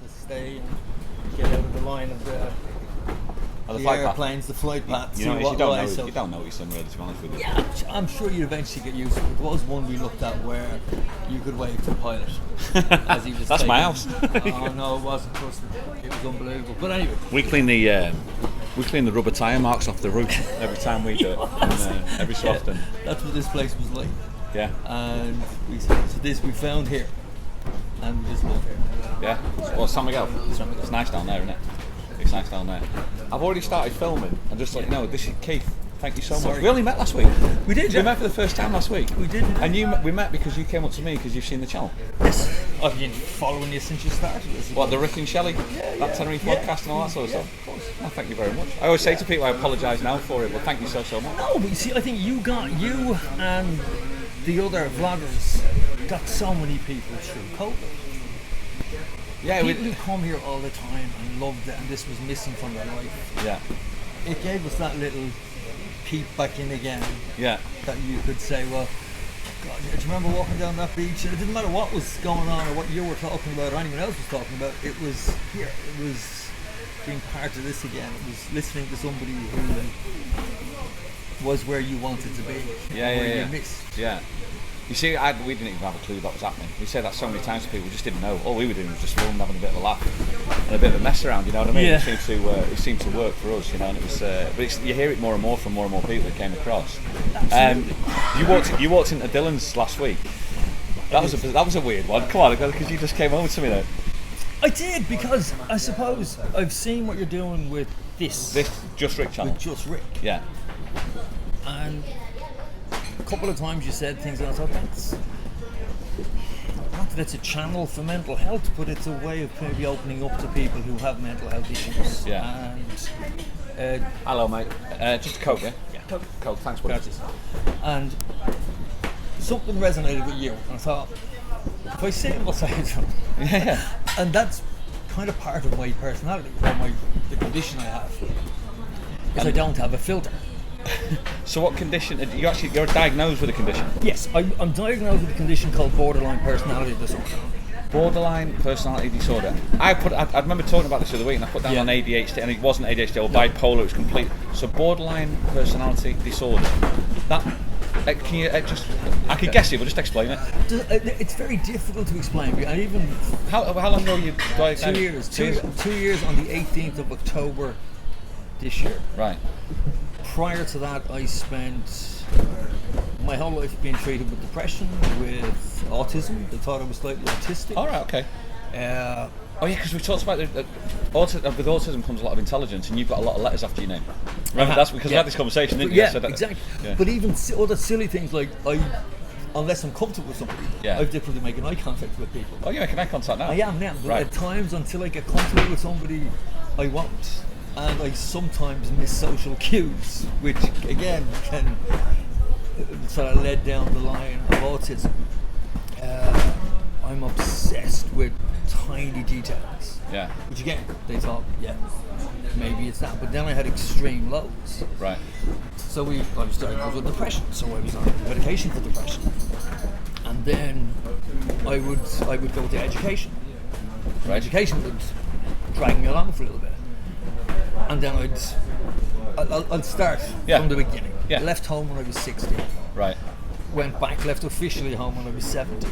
to stay and get out of the line of the airplanes, the flight paths. You don't know what you're saying, really, to be honest with you. Yeah, I'm sure you'd eventually get used to it. There was one we looked at where you could wave to the pilot as he was That's my house. Oh no, it wasn't. Trust me, it was unbelievable. But anyway, we clean the rubber tyre marks off the roof every time we do it, and, every so often. That's what this place was like. Yeah. And we found here, and we just live here. Yeah. Well, San Miguel. It's nice down there, isn't it? It's nice down there. I've already started filming, and just like, no, this is Keith. Thank you so much. We only met last week. We did. We met for the first time last week. We did. And we met because you came up to me because you've seen the channel. Yes. I've been following you since you started. What, the Rick and Shelley, that Tenerife podcast and all that sort of stuff? Of course. No, thank you very much. I always say to people I apologise now for it, but thank you so much. No, but you see, I think you and the other vloggers got so many people through COVID. Yeah, people who come here all the time and loved it, and this was missing from their life. Yeah. It gave us that little peep back in again. Yeah. That you could say, well, God, do you remember walking down that beach? And it didn't matter what was going on or what you were talking about or anyone else was talking about. It was here. It was being part of this again. It was listening to somebody who was where you wanted to be. Yeah. You missed. Yeah. You see, we didn't even have a clue that was happening. We said that so many times to people, we just didn't know. All we were doing was just filming, having a bit of a laugh and a bit of a mess around. You know what I mean? Yeah. It seemed to work for us, you know. And it was, but you hear it more and more from more and more people that came across. You walked into Dylan's last week. That was a weird one. Come on, because you just came over to me though. I did, because I suppose I've seen what you're doing with this Just Rick channel. With Just Rick. Yeah. And a couple of times you said things and I thought not that it's a channel for mental health, but it's a way of maybe opening up to people who have mental health issues. Yeah. And hello, mate. Just a Coke, yeah? Yeah. Coke, thanks, buddy. And something resonated with you, and I thought, if I say it, I'll say it. Yeah. And that's kind of part of my personality, or the condition I have, is I don't have a filter. So what condition? You're diagnosed with a condition? Yes, I'm diagnosed with a condition called borderline personality disorder. Borderline personality disorder. I remember talking about this the other week, and I put down on ADHD, and it wasn't ADHD or bipolar. It was complete. So borderline personality disorder. That can you just? I could guess it, but just explain it. It's very difficult to explain. And even how long ago you diagnosed? 2 years. 2 years on the 18th of October this year. Right. Prior to that, I spent my whole life being treated with depression, with autism. They thought I was slightly autistic. All right, okay. Because we talked about with autism comes a lot of intelligence, and you've got a lot of letters after your name. Remember, that's because we had this conversation, didn't you? Yeah, exactly. Yeah. But even other silly things like unless I'm comfortable with somebody, I've difficulty making eye contact with people. Oh, you're making eye contact now? I am now, but at times until I get comfortable with somebody, I won't. And I sometimes miss social cues, which again can sort of lead down the line of autism. I'm obsessed with tiny details. Yeah. Which again, they thought, maybe it's that. But then I had extreme lows. Right. So I was diagnosed with depression, so I was on medication for depression. And then I would go to education. Right. Education would drag me along for a little bit. And then I'll start from the beginning. Yeah. I left home when I was 16. Right. Went back, left officially home when I was 17.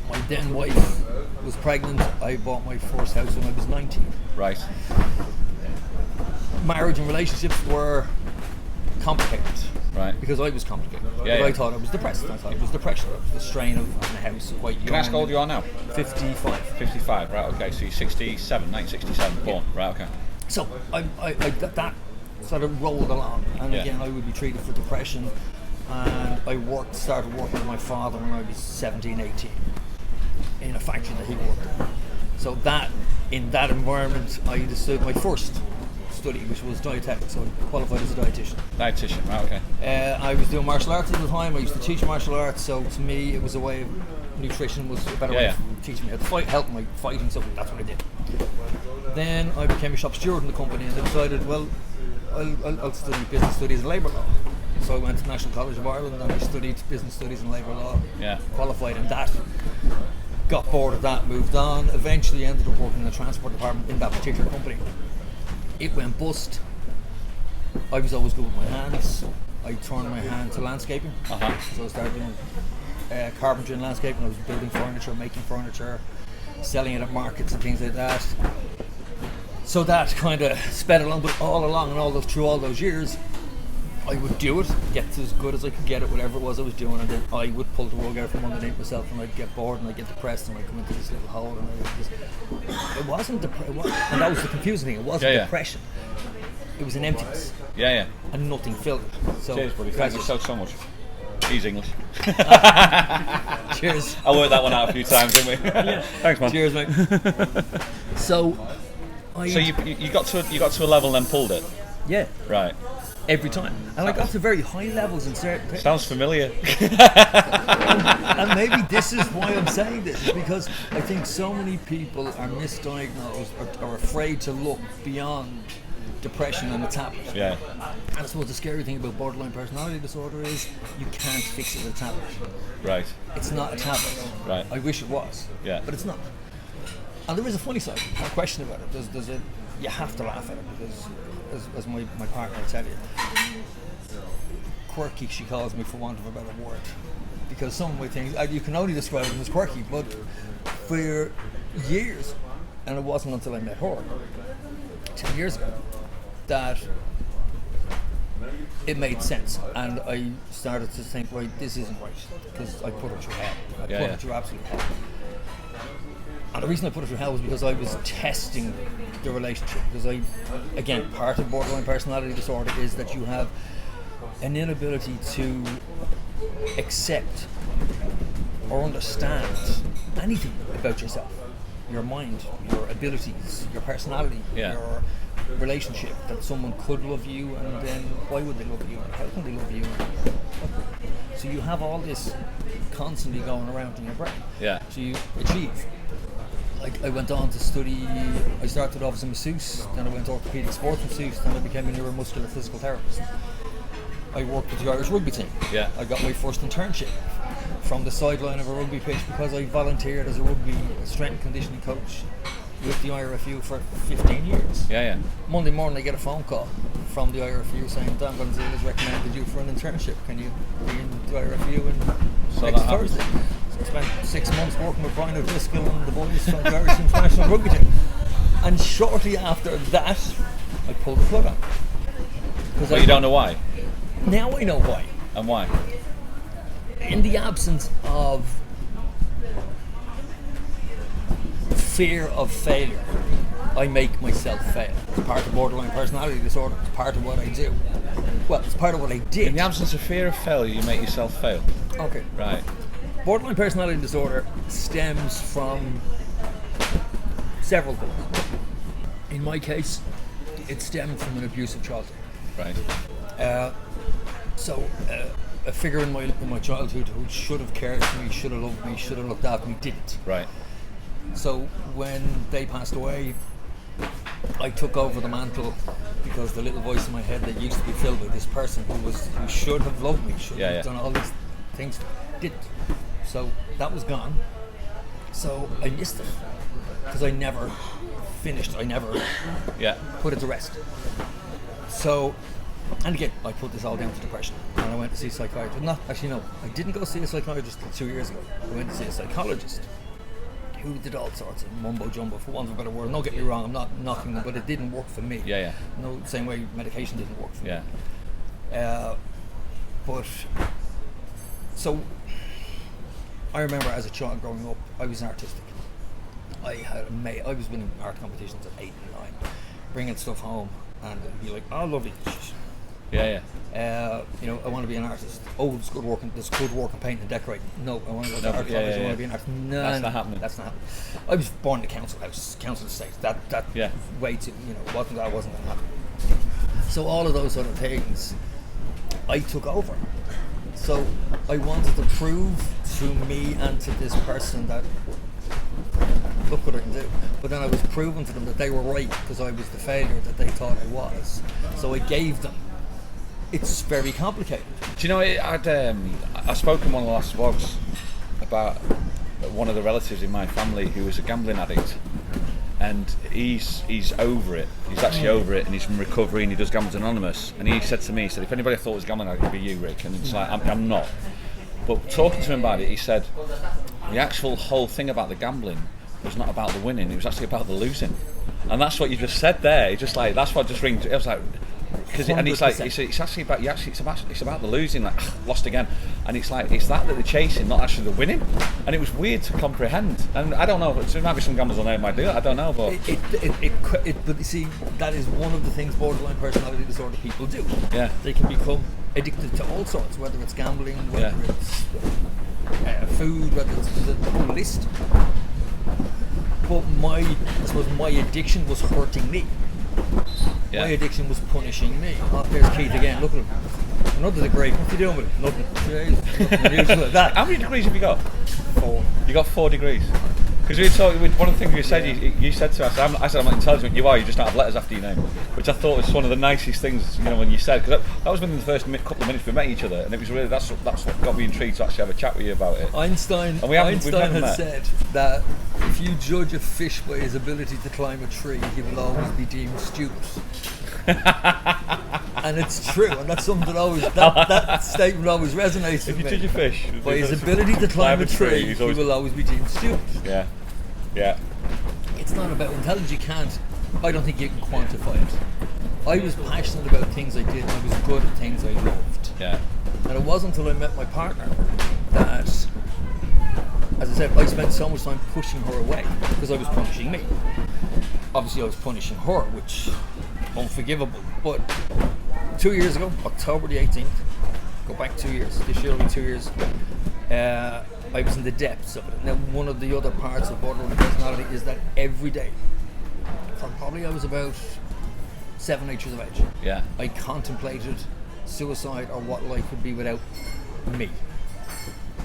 My then wife was pregnant. I bought my first house when I was 19. Right. Marriage and relationships were complicated. Right. Because I was complicated. I thought I was depressed. I thought it was depression. It was the strain of having a house quite young. Can I ask how old you are now? 55. 55, right, okay. So you're 67, 1967, born. Yeah. Right, okay. So that sort of rolled along, and again I would be treated for depression, and I started working with my father when I was 17, 18 in a factory that he worked in. So in that environment I decided my first study, which was dietetics, so I qualified as a dietitian. Dietitian, right, okay. I was doing martial arts at the time. I used to teach martial arts, so to me it was a way of, nutrition was a better way of teaching me how to fight, helping my fighting, so that's what I did. Then I became a shop steward in the company, and I decided, well, I'll study business studies and labour law. So I went to National College of Ireland and I studied business studies and labour law, qualified in that. got bored of that, moved on. Eventually ended up working in the transport department in that particular company. It went bust. I was always good with my hands. I turned my hand to landscaping. So I started doing carpentry and landscaping. I was building furniture, making furniture, selling it at markets and things like that. So that kind of sped along, but all along and through all those years, I would do it, get as good as I could get at whatever it was I was doing, and then I would pull the rug out from underneath myself, and I'd get bored and I'd get depressed, and I'd come into this little hole, and it wasn't depression, and that was the confusing thing. It wasn't depression. It was an emptiness. And nothing filled it. So cheers, buddy. Thank you so much. He's English. Cheers. I worked that one out a few times, didn't we? Thanks, man. Cheers, mate. So you got to a level and then pulled it. Yeah. Right. Every time. And I got to very high levels in certain things. Sounds familiar. And maybe this is why I'm saying this, is because I think so many people are misdiagnosed or are afraid to look beyond depression and a tablet. Yeah. And I suppose the scary thing about borderline personality disorder is you can't fix it with a tablet. Right. It's not a tablet. Right. I wish it was. Yeah. But it's not. And there is a funny side, no question about it. There's a, you have to laugh at it because, as my partner will tell you, quirky, she calls me for want of a better word. Because some of my things, you can only describe them as quirky, but for years, and it wasn't until I met her 10 years ago, that it made sense, and I started to think, right, this isn't right, because I put it through hell. I put it through absolute hell. And the reason I put it through hell was because I was testing the relationship. Because again, part of borderline personality disorder is that you have an inability to accept or understand anything about yourself, your mind, your abilities, your personality, your relationship, that someone could love you, and then why would they love you, and how can they love you? So you have all this constantly going around in your brain. So you achieve. Like, I went on to study, I started off as a masseuse, then I went orthopedic sports masseuse, then I became a neuromuscular physical therapist. I worked with the Irish rugby team. I got my first internship from the sideline of a rugby pitch because I volunteered as a rugby strength and conditioning coach with the IRFU for 15 years. Monday morning I get a phone call from the IRFU saying Dan Gonzalez recommended you for an internship. Can you be in the IRFU next Thursday? So I spent 6 months working with Brian O'Driscoll and the boys from the Irish International Rugby team. And shortly after that, I pulled the plug on. But you don't know why? Now I know why. And why? In the absence of fear of failure, I make myself fail. It's part of borderline personality disorder. It's part of what I do. Well, it's part of what I did. In the absence of fear of failure, you make yourself fail. Okay. Right. Borderline personality disorder stems from several things. In my case, it stemmed from an abusive childhood. Right. So a figure in my childhood who should have cared for me, should have loved me, should have looked after me, didn't. Right. So when they passed away, I took over the mantle because the little voice in my head that used to be filled with this person who should have loved me, should have done all these things, didn't. So that was gone. So I missed it because I never finished. I never put it to rest. So, and again, I put this all down to depression, and I went to see a psychiatrist. I didn't go see a psychiatrist until 2 years ago. I went to see a psychologist who did all sorts of mumbo jumbo, for want of a better word. Don't get me wrong, I'm not knocking them, but it didn't work for me. No, same way medication didn't work for me. But so I remember as a child growing up, I was artistic. I was winning art competitions at 8 and 9, bringing stuff home, and it'd be like, oh, lovely. I want to be an artist. Oh, it's good work in painting and decorating. No, I want to go to art college. I want to be an artist. No, that's not happening. That's not happening. I was born in a council estate. That way too, wasn't going to happen. So all of those sort of things, I took over. So I wanted to prove to me and to this person that, look what I can do. But then I was proving to them that they were right because I was the failure that they thought I was. So I gave them. It's very complicated. Do you know, I spoke in one of the last vlogs about one of the relatives in my family who was a gambling addict, and he's over it. He's actually over it, and he's from recovery, and he does Gamblers Anonymous. And he said to me, he said, if anybody thought it was gambling addict, it'd be you, Rick. And it's like, I'm not. But talking to him about it, he said the actual whole thing about the gambling was not about the winning; it was actually about the losing. And that's what you just said there. It's just like, that's what just rings. It was like, and he's like, it's actually about it's about the losing, like lost again, and it's like it's that they're chasing, not actually the winning. And it was weird to comprehend. And I don't know, there might be some gamblers on there might do it. I don't know, but but you see, that is one of the things borderline personality disorder people do. Yeah, they can become addicted to all sorts, whether it's gambling, whether it's food, whether it's the whole list. But I suppose my addiction was hurting me. Yeah. My addiction was punishing me. Oh, there's Keith again. Look at him. Another degree. What's he doing with it? Nothing. Nothing like that. How many degrees have you got? 4. You got 4 degrees. Because we were talking. One of the things you said, you said to us, I said I'm not intelligent. You are. You just don't have letters after your name, which I thought was one of the nicest things. When you said, because that was within the first couple of minutes we met each other, and it was really that's what got me intrigued to actually have a chat with you about it. Einstein had said that if you judge a fish by his ability to climb a tree, he will always be deemed stupid. And it's true, and that's something that always that statement always resonates with me. If you judge a fish by his ability to climb a tree, he will always be deemed stupid. Yeah. Yeah. It's not about intelligence. You can't. I don't think you can quantify it. I was passionate about things I did, and I was good at things I loved. Yeah. And it wasn't until I met my partner that, as I said, I spent so much time pushing her away because I was punishing me. Obviously, I was punishing her, which unforgivable. But 2 years ago, October the 18th, go back 2 years. This year will be 2 years. I was in the depths of it. Now, one of the other parts of borderline personality is that every day, from probably I was about 7, 8 years of age, I contemplated suicide or what life would be without me.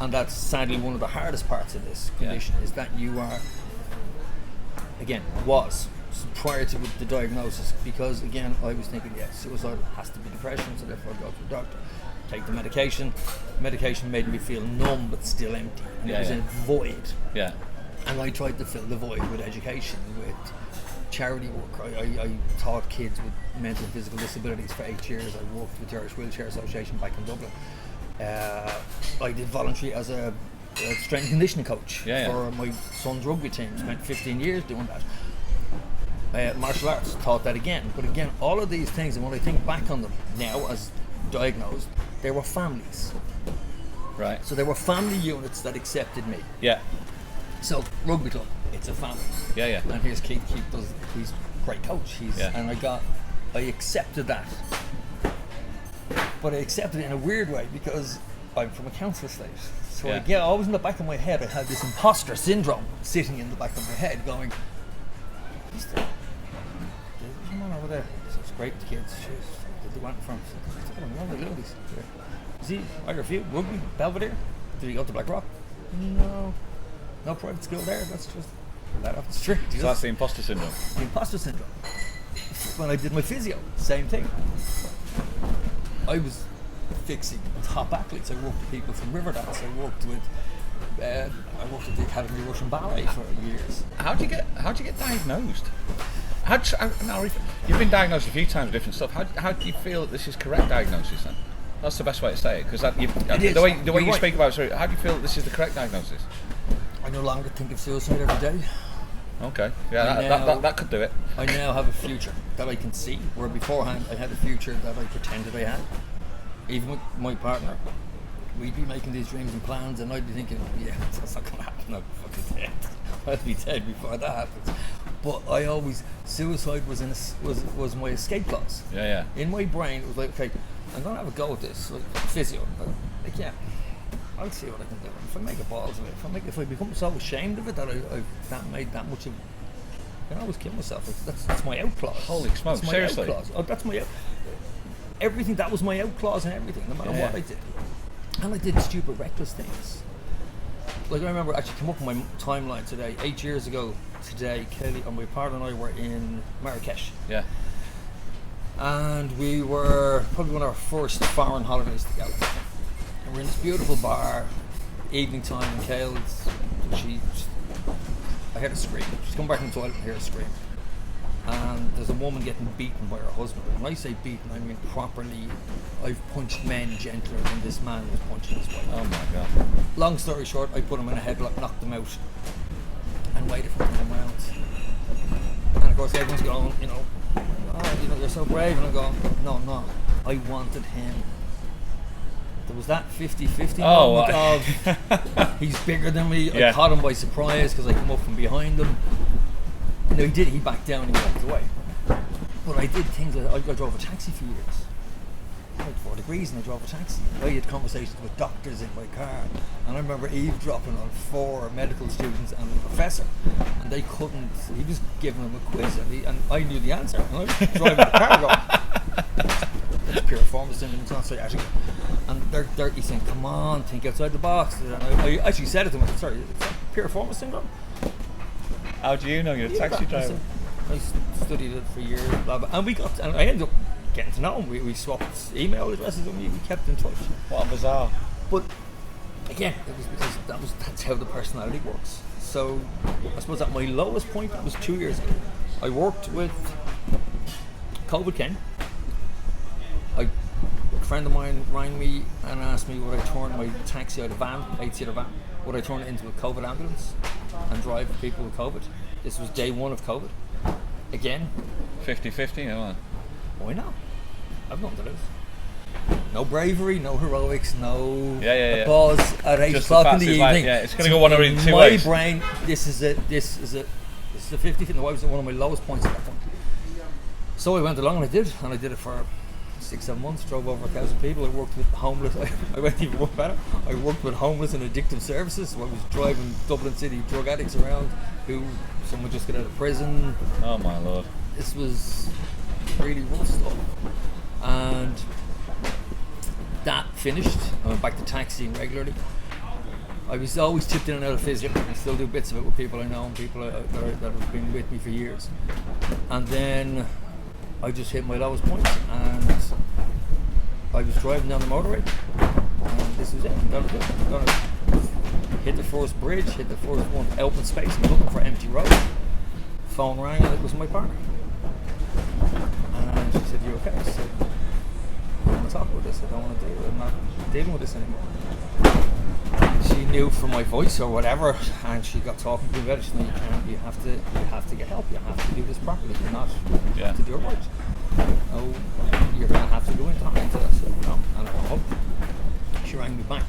And that's sadly one of the hardest parts of this condition, is that you are, again, prior to the diagnosis, because again, I was thinking, suicide has to be depression, so therefore I go to the doctor. Take the medication. Medication made me feel numb but still empty. And it was a void. Yeah. And I tried to fill the void with education, with charity work. I taught kids with mental and physical disabilities for 8 years. I worked with the Irish Wheelchair Association back in Dublin. I did voluntary as a strength and conditioning coach for my son's rugby team. Spent 15 years doing that. Martial arts, taught that again. But again, all of these things, and when I think back on them now as diagnosed, they were families. Right. So there were family units that accepted me. Yeah. So rugby club, it's a family. Yeah, yeah. And here's Keith. He's a great coach. And I accepted that. But I accepted it in a weird way because I'm from a council estate. So always in the back of my head, I had this imposter syndrome sitting in the back of my head, going, "There's someone over there. It's great kids. Jeez. They went from is he IRFU, rugby, Belvedere? Did he go to Blackrock? No private school there. That's just that off the street. So that's the imposter syndrome. The imposter syndrome. When I did my physio, same thing. I was fixing top athletes. I worked with people from Riverdance. I worked with the Academy of Russian Ballet for years. How'd you get diagnosed? You've been diagnosed a few times with different stuff. How do you feel that this is correct diagnosis then? That's the best way to say it, because the way you speak about it. How do you feel that this is the correct diagnosis? I no longer think of suicide every day. Okay, that could do it. I now have a future that I can see, where beforehand I had a future that I pretended I had. Even with my partner, we'd be making these dreams and plans, and I'd be thinking, that's not going to happen. I'm fucking dead. I'll be dead before that happens. But suicide was my escape clause. Yeah. In my brain, it was like, okay, I'm going to have a go at this, like physio. But I'll see what I can do. If I make a balls of it, if I become so ashamed of it that I've made that much of, I can always kill myself. That's my out clause. Holy smokes! That's my seriously? Out clause. Oh, that's my out. Everything, that was my out clause and everything, no matter what I did. And I did stupid, reckless things. Like I remember actually came up on my timeline today, 8 years ago today, Kelly and my partner and I were in Marrakesh. Yeah. And we were probably one of our first foreign holidays together. And we're in this beautiful bar, evening time, and Kale's I heard a scream. She's come back in the toilet and I hear a scream. And there's a woman getting beaten by her husband. When I say beaten, I mean properly. I've punched men gentler than this man was punching his wife. Oh my God. Long story short, I put him in a headlock, knocked him out, and waited for him to come round. And of course everyone's going, oh, you're so brave. And I'm going, no, I'm not. I wanted him. There was that 50-50 moment of he's bigger than me. I caught him by surprise because I come up from behind him. No, he backed down and he walked away. But I did things like, I drove a taxi for years. I had 4 degrees and I drove a taxi. I had conversations with doctors in my car. And I remember eavesdropping on 4 medical students and a professor. And they couldn't, he was giving them a quiz and I knew the answer. And I was driving the car going, that's piriformis syndrome, it's not psychiatric. And they're saying, come on, think outside the box. And I actually said it to them, sorry, it's piriformis syndrome? How do you know you're a taxi driver? I studied it for years, blah, blah. And I ended up getting to know him. We swapped email addresses and we kept in touch. What a bizarre. But again, it was because that's how the personality works. So I suppose at my lowest point, it was 2 years ago. I worked with COVID came. A friend of mine rang me and asked me would I turn my taxi out of van, 8-seater van, would I turn it into a COVID ambulance and drive people with COVID. This was day 1 of COVID. Again. 50-50, no? Why not? I've nothing to lose. No bravery, no heroics, no applause at 8 o'clock in the evening. It's going to go one or in 2 my ways. brain, this is a 50-50, and I was at one of my lowest points at that point. So I went along and I did it for 6-7 months, drove over 1,000 people. I worked with homeless. I went even one better. I worked with homeless and addictive services. So I was driving Dublin City drug addicts around who someone just got out of prison. Oh my Lord. This was really rough stuff. And that finished. I went back to taxiing regularly. I was always tipped in and out of physio. I still do bits of it with people I know and people that have been with me for years. And then I just hit my lowest point and I was driving down the motorway and this was it. I'm gonna hit the first bridge, hit the first one open space, I'm looking for empty road. Phone rang and it was my partner. And she said, you okay? I said, I don't want to talk about this, I don't want to do it, I'm not dealing with this anymore. She knew from my voice or whatever, and she got talking to me about it. She said, you have to get help. You have to do this properly. You're not have to do it right. Oh, you're going to have to go into that. So no, and I went home. She rang me back,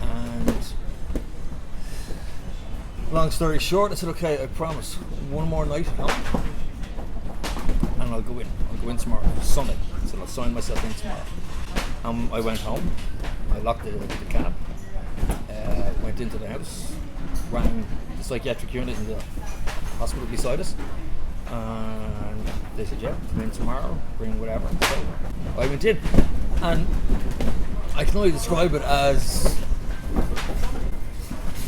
and long story short, I said, okay, I promise, one more night at home, and I'll go in. I'll go in tomorrow, Sunday. So I'll sign myself in tomorrow. I went home. I locked the cab, went into the house, rang the psychiatric unit in the hospital beside us, and they said, yeah, come in tomorrow, bring whatever. So I went in, and I can only describe it as,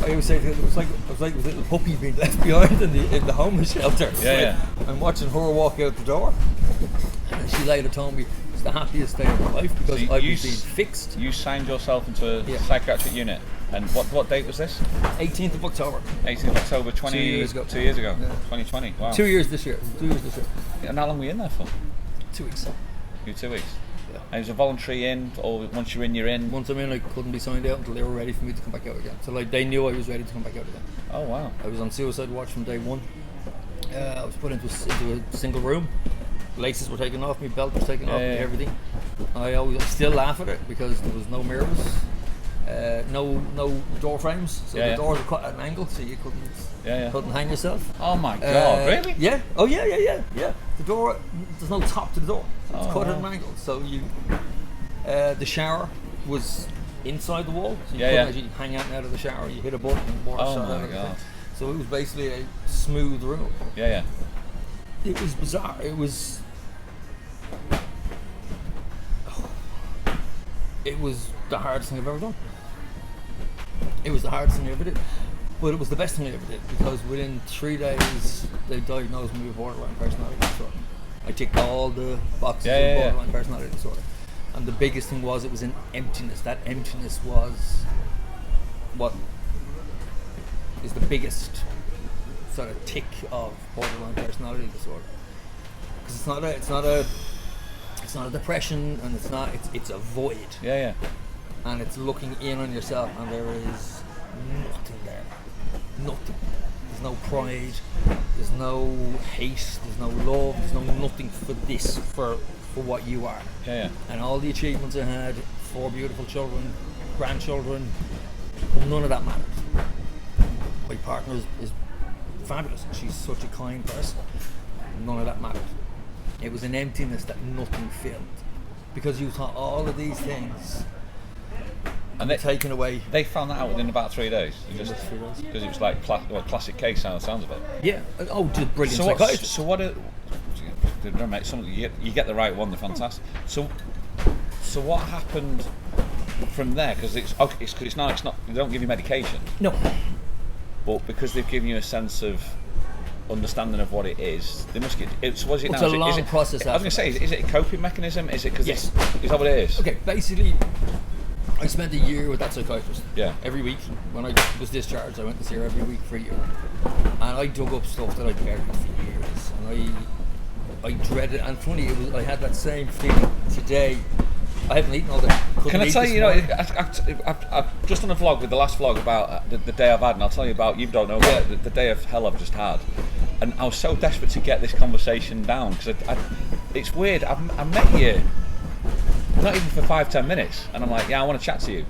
I always say it was like a little puppy being left behind in the homeless shelter. I'm watching her walk out the door, and she later told me, the happiest day of my life because I was being fixed. You signed yourself into a psychiatric unit, and what date was this? 18th of October. 18th of October, 2 years ago. 2 years ago, 2020. Wow. 2 years this year. And how long were you in there for? 2 weeks. You were 2 weeks. Yeah. And it was a voluntary in, or once you're in, you're in. Once I'm in, I couldn't be signed out until they were ready for me to come back out again. So they knew I was ready to come back out again. Oh wow. I was on suicide watch from day 1. I was put into a single room. Laces were taken off me, belt was taken off me, everything. I still laugh at it because there was no mirrors, no door frames, so the doors were cut at an angle, so you couldn't hang yourself. Oh my God, really? Yeah. Oh yeah. The door, there's no top to the door, so it's cut at an angle. So the shower was inside the wall, so you couldn't actually hang out of the shower. You hit a button and water shot out of the thing. So it was basically a smooth room. Yeah. It was bizarre. It was the hardest thing I've ever done. It was the hardest thing I ever did. But it was the best thing I ever did because within 3 days they diagnosed me with borderline personality disorder. I ticked all the boxes of borderline personality disorder. And the biggest thing was it was an emptiness. That emptiness was what is the biggest sort of tick of borderline personality disorder. Because it's not a depression, and it's a void. Yeah. And it's looking in on yourself, and there is nothing there. Nothing. There's no pride. There's no hate. There's no love. There's no nothing for what you are. Yeah. And all the achievements I had, 4 beautiful children, grandchildren, none of that mattered. My partner is fabulous. She's such a kind person. None of that mattered. It was an emptiness that nothing filled, because you thought all of these things and they taken away. They found that out within about 3 days. Because it was like classic case sounds of it. Yeah. Oh, just brilliant. So what? You get the right one. They're fantastic. So what happened from there? Because it's not. They don't give you medication. No. But because they've given you a sense of understanding of what it is, they must get. It's a long process. I was going to say, is it a coping mechanism? Is it because yes? Is that what it is? Okay, basically, I spent a year with that psychiatrist. Yeah. Every week when I was discharged, I went to see her every week for a year, and I dug up stuff that I'd buried for years, and I dreaded. And funny, I had that same feeling today. I haven't eaten all that. Can I tell you? I've just done a vlog with the last vlog about the day I've had, and I'll tell you about. You don't know about the day of hell I've just had, and I was so desperate to get this conversation down because it's weird. I met you not even for 5-10 minutes, and I'm like, yeah, I want to chat to you.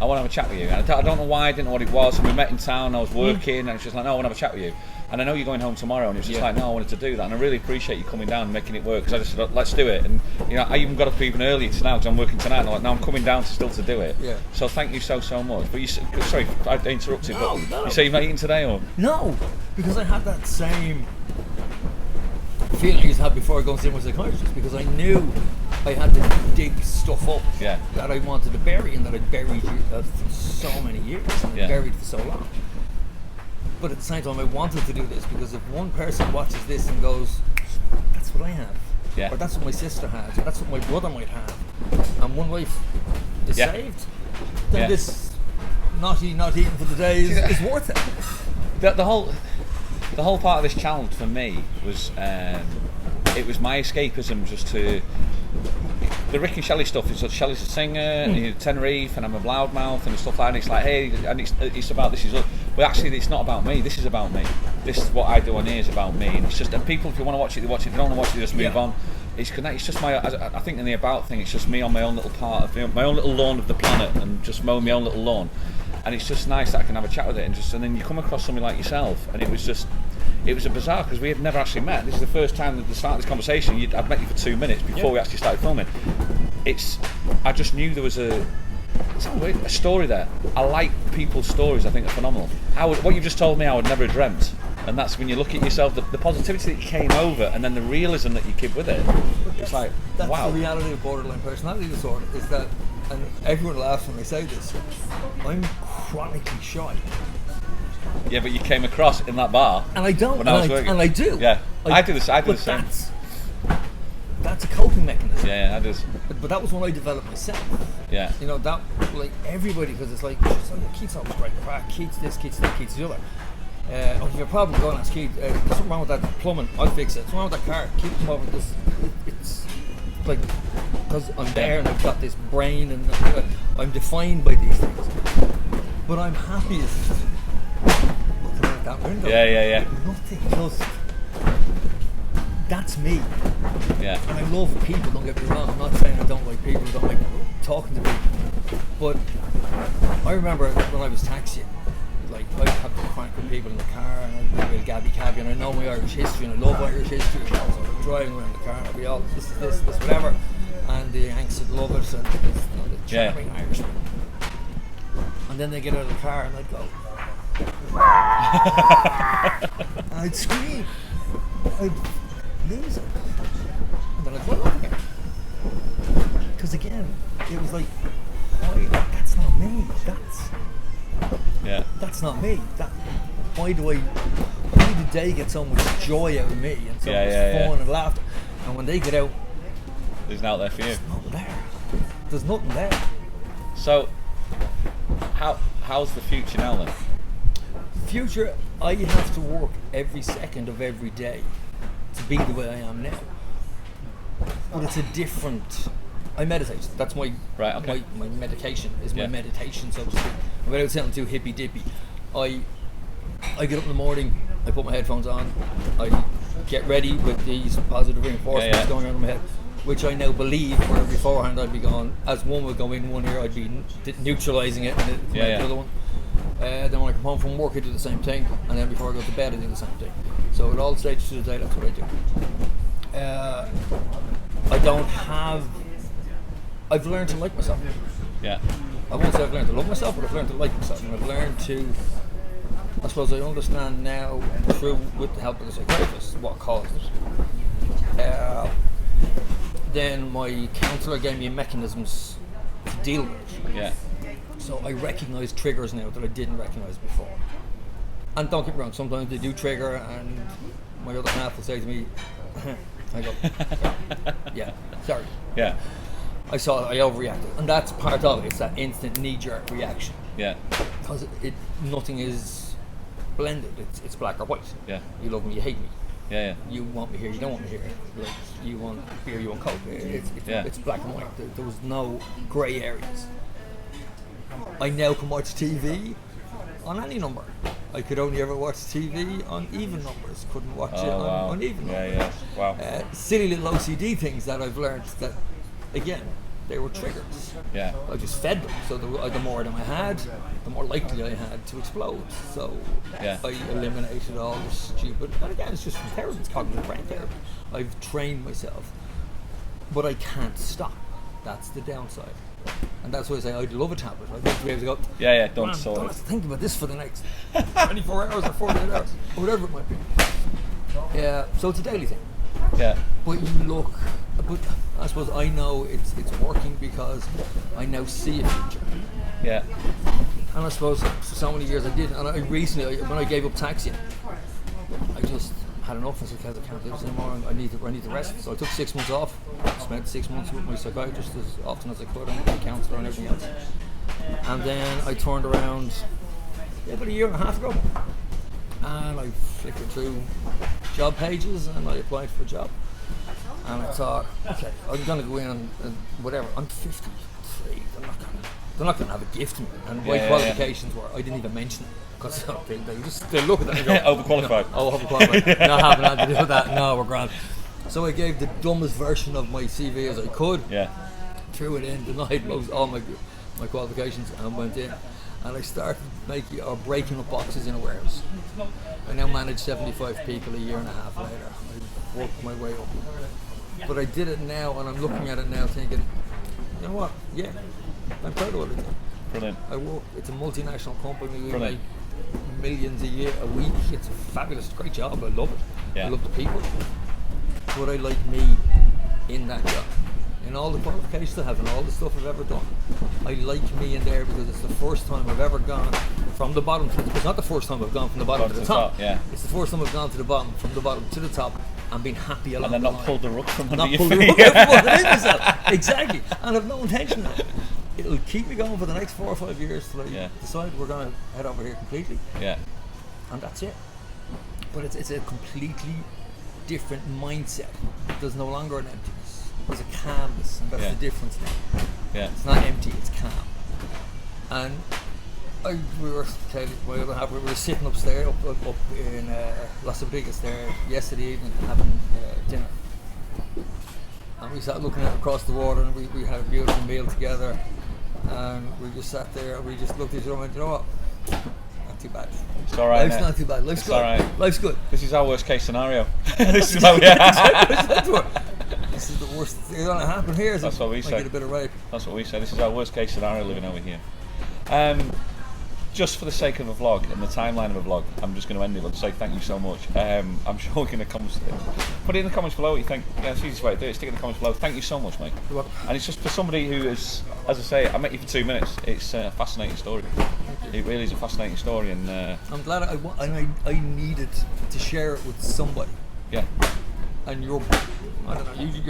I want to have a chat with you. And I don't know why, I didn't know what it was. And we met in town. I was working, and it's just like, no, I want to have a chat with you. And I know you're going home tomorrow, and it was just like, no, I wanted to do that. And I really appreciate you coming down and making it work, because I just said, let's do it. And I even got up even earlier tonight because I'm working tonight. And I'm like, no, I'm coming down to do it. Yeah. So thank you so much. But sorry, I interrupted. No. You say you've not eaten today, or no? Because I had that same feeling I used to have before I go and see my psychiatrist, because I knew I had to dig stuff up that I wanted to bury, and that I'd buried for so many years, and I'd buried for so long. But at the same time, I wanted to do this, because if one person watches this and goes, that's what I have, or that's what my sister has, or that's what my brother might have, and one life is saved, then this not eating for the day is worth it. The whole part of this challenge for me was it was my escapism, just to the Rick and Shelley stuff. Is Shelley's a singer, and Tenerife, and I'm a loudmouth and stuff like that. And it's like, hey, and it's about this. But actually, it's not about me. This is about me. This is what I do on here is about me. And it's just, and people, if you want to watch it, they watch it. If they don't want to watch it, they just move on. It's just I think in the about thing, it's just me on my own little part of my own little lawn of the planet, and just mowing my own little lawn. And it's just nice that I can have a chat with it, and then you come across somebody like yourself, and it was a bizarre, because we had never actually met. This is the first time at the start of this conversation I'd met you for 2 minutes before we actually started filming. I just knew there was a story there. I like people's stories. I think are phenomenal. What you've just told me, I would never have dreamt. And that's when you look at yourself, the positivity that you came over, and then the realism that you keep with it. It's like, that's wow. The reality of borderline personality disorder is that, and everyone laughs when they say this, I'm chronically shy. Yeah, but you came across in that bar. And I don't. When I was working. And I do. Yeah, I do the same. That's a coping mechanism. Yeah, that is. But that was when I developed myself. Yeah. That, like everybody, because it's like, Keith's always great crack, Keith's this, Keith's that, Keith's the other. If you have a problem, go and ask Keith. There's something wrong with that plumbing, I'll fix it. What's wrong with that car? Keep them over this. It's like, because I'm there and I've got this brain, and I'm defined by these things. But I'm happiest looking out that window. Yeah. Nothing, just, that's me. Yeah. And I love people, don't get me wrong. I'm not saying I don't like people, I don't like talking to people. But I remember when I was taxiing, like, I'd have to crank with people in the car, and I'd be a real gabby cabby, and I know my Irish history, and I love Irish history, so I'm driving around the car, I'd be all, this, whatever, and the Yanks would love it, and the charming Irishman. And then they get out of the car, and I'd go, and I'd scream, I'd lose it, and then I'd go up again. Because again, it was like, that's not me, that's not me. Why do they get so much joy out of me, and so much fun and laughter? And when they get out, there's nothing there for you. There's nothing there. So, how's the future now then? Future, I have to work every second of every day to be the way I am now. But it's a different. I meditate. That's my my medication is my meditation, so to speak. Without sounding too hippy dippy, I get up in the morning. I put my headphones on. I get ready with these positive reinforcements going on in my head, which I now believe. Where beforehand I'd be going, as one would go in one ear, I'd be neutralising it, and the other one. Then when I come home from work, I do the same thing, and then before I go to bed, I do the same thing. So at all stages of the day, that's what I do. I don't have. I've learned to like myself. Yeah. I won't say I've learned to love myself, but I've learned to like myself, and I've learned to. I suppose I understand now, through with the help of the psychiatrist, what caused it. Then my counsellor gave me mechanisms to deal with it. Yeah. So I recognise triggers now that I didn't recognise before. And don't get me wrong, sometimes they do trigger, and my other half will say to me, I go, yeah, sorry. Yeah. I saw it, I overreacted. And that's part of it, it's that instant knee-jerk reaction. Yeah. Because nothing is blended, it's black or white. Yeah. You love me, you hate me. Yeah. You want me here, you don't want me here. Like, you want beer, you want Coke. It's black and white. There was no grey areas. I now can watch TV on any number. I could only ever watch TV on even numbers. Couldn't watch it on uneven numbers. Yeah. Wow. Silly little OCD things that I've learned that, again, they were triggers. Yeah. I just fed them. So the more of them I had, the more likely I had to explode. So I eliminated all the stupid. And again, it's just from therapy. It's cognitive brain therapy. I've trained myself, but I can't stop. That's the downside. And that's why I say I'd love a tablet. I'd love to be able to go, don't have to think about this for the next 24 hours or 48 hours, or whatever it might be. Yeah, so it's a daily thing. Yeah. But but I suppose I know it's working because I now see a future. Yeah. And I suppose for so many years I did, and I recently, when I gave up taxiing, I just had enough and said, I can't do this anymore, I need to rest. So I took 6 months off, spent 6 months with my psychiatrist as often as I could, and my counsellor and everything else. And then I turned around about a year and a half ago, and I flickered through job pages and I applied for a job. And I thought, okay, I'm going to go in and whatever, I'm 53, they're not going to have a gift to me. And my qualifications were, I didn't even mention it. Because they look at that and go, overqualified. Overqualified. Not having that to do with that. No, we're grand. So I gave the dumbest version of my CV as I could. Yeah. Threw it in, denied all my qualifications, and went in. And I started breaking up boxes in a warehouse. I now manage 75 people a year and a half later. I worked my way up. But I did it now, and I'm looking at it now thinking, you know what? Yeah, I'm proud of what I did. Brilliant. I work. It's a multinational company. We make millions a week. It's a fabulous, great job. I love it. Yeah. I love the people. But I like me in that job, in all the qualifications I have, and all the stuff I've ever done. I like me in there because it's the first time I've ever gone from the bottom to it's not the first time I've gone from the bottom to the top. Yeah. It's the first time I've gone to the bottom, from the bottom to the top, and been happy along and the then line. not pulled the rug from under Not your pulled feet. the rug myself. Exactly. And I've no intention of it. It'll keep me going for the next 4 or 5 years till I decide we're going to head over here completely. Yeah. And that's it. But it's a completely different mindset. There's no longer an emptiness. There's a calmness, and that's the difference now. Yeah. It's not empty, it's calm. And we were sitting upstairs, up in Las Vegas there yesterday evening having dinner. And we sat looking out across the water, and we had a beautiful meal together. And we just sat there and we just looked at each other and went, you know what? Not too bad. It's all right. Life's not too bad. Life's good. All right. Life's good. This is our worst case scenario. This is the worst thing going to happen here. That's what we say. Get a bit of rape. That's what we say. This is our worst case scenario living over here. Just for the sake of a vlog and the timeline of a vlog, I'm just going to end it and say thank you so much. I'm sure we're going to put it in the comments below what you think. Yeah, it's the easiest way to do it. Stick it in the comments below. Thank you so much, mate. You're welcome. And it's just for somebody who is, as I say, I met you for 2 minutes. It's a fascinating story. It really is a fascinating story, and I'm glad I needed to share it with somebody. Yeah. And your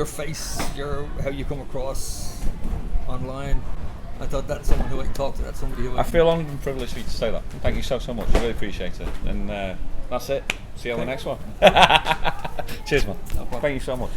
face, how you come across online. I thought that's someone who I can talk to. That's somebody who I feel honoured and privileged for you to say that. Thank you so much. I really appreciate it. And that's it. See you on the next one. Cheers, man. No problem. Thank you so much.